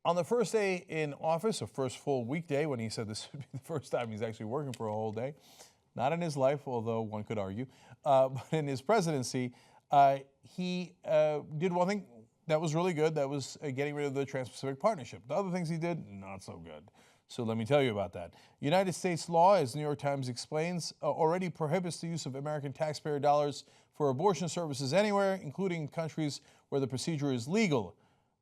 On the first day in office, a first full weekday, when he said this would be the first time he's actually working for a whole day, not in his life, although one could argue, but in his presidency, he did one thing that was really good. That was getting rid of the Trans-Pacific Partnership. The other things he did, not so good. So let me tell you about that. United States law, as New York Times explains, already prohibits the use of American taxpayer dollars for abortion services anywhere, including countries where the procedure is legal.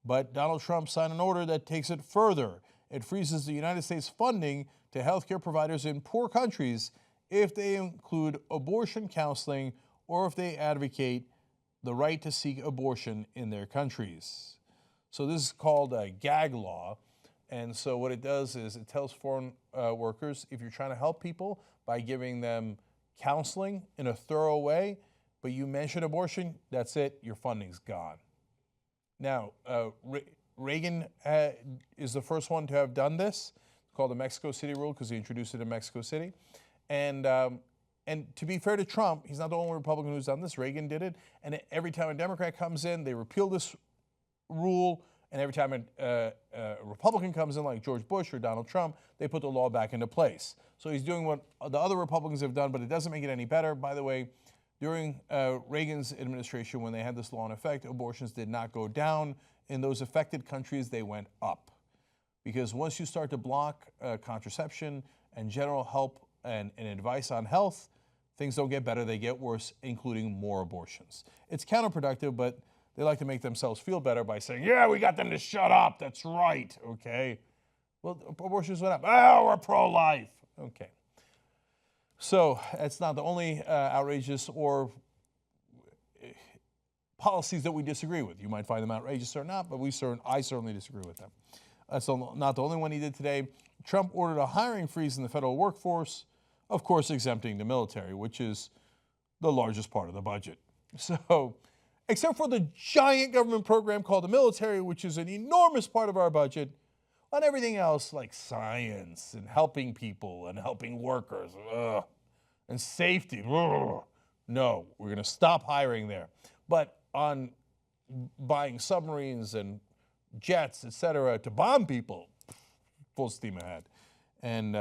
But Donald Trump signed an order that takes it further. It freezes the United States funding to healthcare providers in poor countries if they include abortion counseling or if they advocate the right to seek abortion in their countries. So this is called a gag law. And so what it does is it tells foreign workers, if you're trying to help people by giving them counseling in a thorough way, but you mention abortion, that's it, your funding's gone. Now, Reagan is the first one to have done this. It's called the Mexico City rule because he introduced it in Mexico City. And to be fair to Trump, he's not the only Republican who's done this. Reagan did it. And every time a Democrat comes in, they repeal this rule. And every time a Republican comes in, like George Bush or Donald Trump, they put the law back into place. So he's doing what the other Republicans have done, but it doesn't make it any better. By the way, during Reagan's administration, when they had this law in effect, abortions did not go down. In those affected countries, they went up. Because once you start to block contraception and general help and advice on health, things don't get better, they get worse, including more abortions. It's counterproductive, but they like to make themselves feel better by saying, yeah, we got them to shut up, that's right, okay. Well, abortions went up, oh, we're pro-life, okay. So it's not the only outrageous or policies that we disagree with. You might find them outrageous or not, but I certainly disagree with them. That's not the only one he did today. Trump ordered a hiring freeze in the federal workforce, of course exempting the military, which is the largest part of the budget. So, except for the giant government program called the military, which is an enormous part of our budget, on everything else like science and helping people and helping workers and safety, no, we're going to stop hiring there. But on buying submarines and jets, etc., to bomb people, full steam ahead. And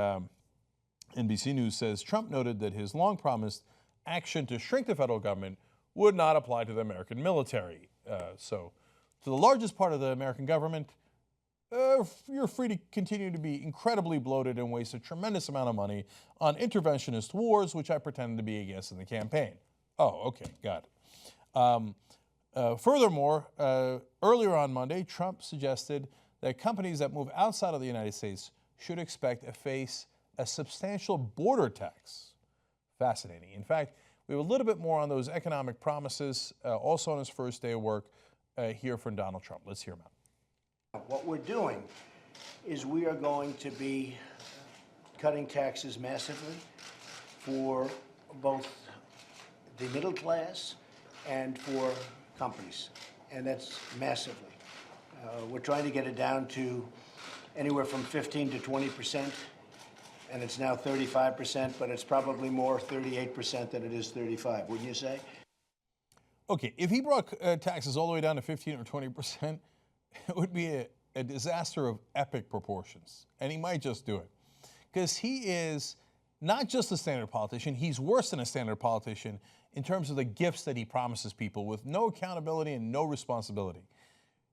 NBC News says Trump noted that his long-promised action to shrink the federal government would not apply to the American military. So to the largest part of the American government, you're free to continue to be incredibly bloated and waste a tremendous amount of money on interventionist wars, which I pretended to be against in the campaign. Oh, okay, got it. Furthermore, earlier on Monday, Trump suggested that companies that move outside of the United States should expect to face a substantial border tax. Fascinating. In fact, we have a little bit more on those economic promises, also on his first day of work, here from Donald Trump. Let's hear him out. What we're doing is we are going to be cutting taxes massively for both the middle class and for companies, and that's massively. We're trying to get it down to anywhere from 15 to 20%, and it's now 35%, but it's probably more 38% than it is 35, wouldn't you say? Okay, if he brought taxes all the way down to 15 or 20%, it would be a disaster of epic proportions, and he might just do it. Because he is not just a standard politician, he's worse than a standard politician in terms of the gifts that he promises people with no accountability and no responsibility.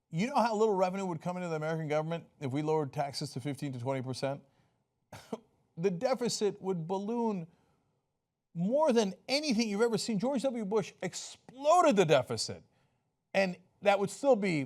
You know how little revenue would come into the American government if we lowered taxes to 15 to 20%? The deficit would balloon more than anything you've ever seen. George W. Bush exploded the deficit, and that would still be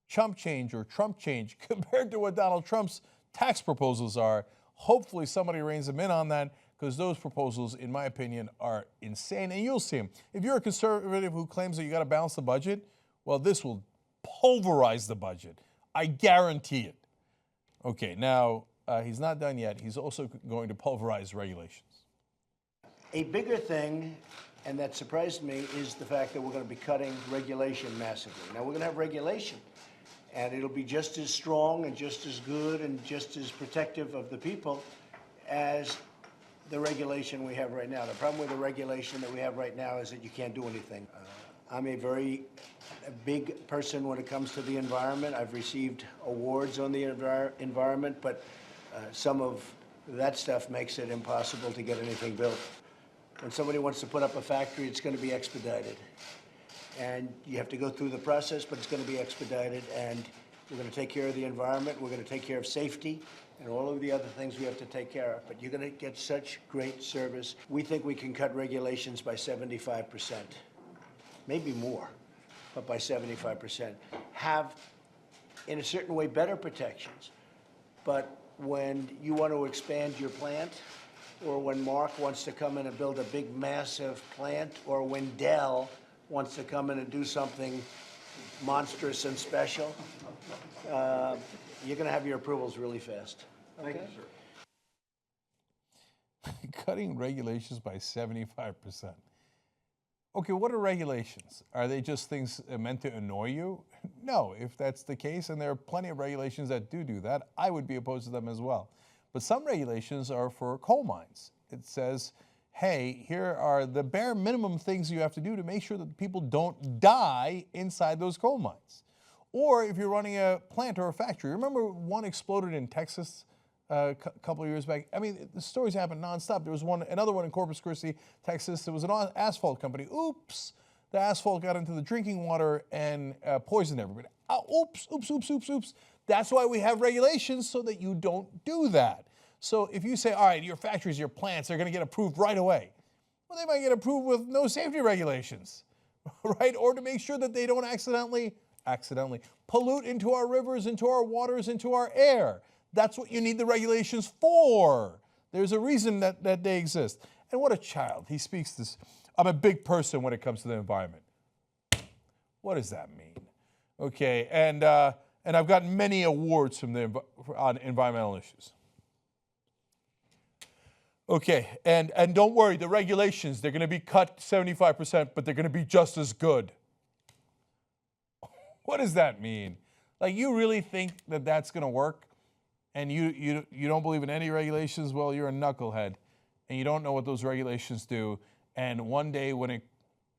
chump change or Trump change compared to what Donald Trump's tax proposals are. Hopefully somebody reins him in on that, because those proposals, in my opinion, are insane, and you'll see them. If you're a conservative who claims that you got to balance the budget, well, this will pulverize the budget. I guarantee it. Okay, now, he's not done yet. He's also going to pulverize regulations. A bigger thing, and that surprised me, is the fact that we're going to be cutting regulation massively. Now, we're going to have regulation, and it'll be just as strong and just as good and just as protective of the people as the regulation we have right now. The problem with the regulation that we have right now is that you can't do anything. I'm a big person when it comes to the environment. I've received awards on the environment, but some of that stuff makes it impossible to get anything built. When somebody wants to put up a factory, it's going to be expedited. And you have to go through the process, but it's going to be expedited. And we're going to take care of the environment. We're going to take care of safety and all of the other things we have to take care of. But you're going to get such great service. We think we can cut regulations by 75%, maybe more, but by 75%. Have, in a certain way, better protections. But when you want to expand your plant, or when Mark wants to come in and build a big, massive plant, or when Dell wants to come in and do something monstrous and special, you're going to have your approvals really fast. Okay? Thank you, sir. Cutting regulations by 75%. Okay, what are regulations? Are they just things meant to annoy you? No, if that's the case, and there are plenty of regulations that do that, I would be opposed to them as well. But some regulations are for coal mines. It says, hey, here are the bare minimum things you have to do to make sure that people don't die inside those coal mines. Or if you're running a plant or a factory. Remember one exploded in Texas a couple of years back? I mean, the stories happen nonstop. There was another one in Corpus Christi, Texas. There was an asphalt company. Oops, the asphalt got into the drinking water and poisoned everybody. Oops. That's why we have regulations, so that you don't do that. So if you say, all right, your factories, your plants, they're going to get approved right away. Well, they might get approved with no safety regulations, right? Or to make sure that they don't accidentally pollute into our rivers, into our waters, into our air. That's what you need the regulations for. There's a reason that they exist. And what a child. He speaks this. I'm a big person when it comes to the environment. What does that mean? Okay, and I've gotten many awards on environmental issues. Okay, and don't worry, the regulations, they're going to be cut 75%, but they're going to be just as good. What does that mean? Like, you really think that that's going to work? And you don't believe in any regulations? Well, you're a knucklehead, and you don't know what those regulations do. And one day when it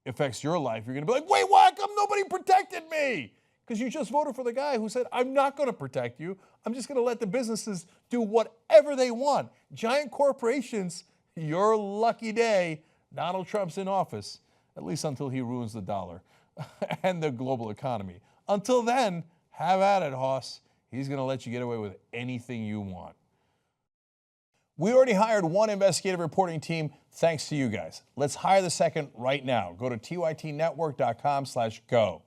affects your life, you're going to be like, wait, why come nobody protected me? Because you just voted for the guy who said, I'm not going to protect you. I'm just going to let the businesses do whatever they want. Giant corporations, your lucky day. Donald Trump's in office, at least until he ruins the dollar and the global economy. Until then, have at it, Hoss. He's going to let you get away with anything you want. We already hired one investigative reporting team thanks to you guys. Let's hire the second right now. Go to tytnetwork.com/go.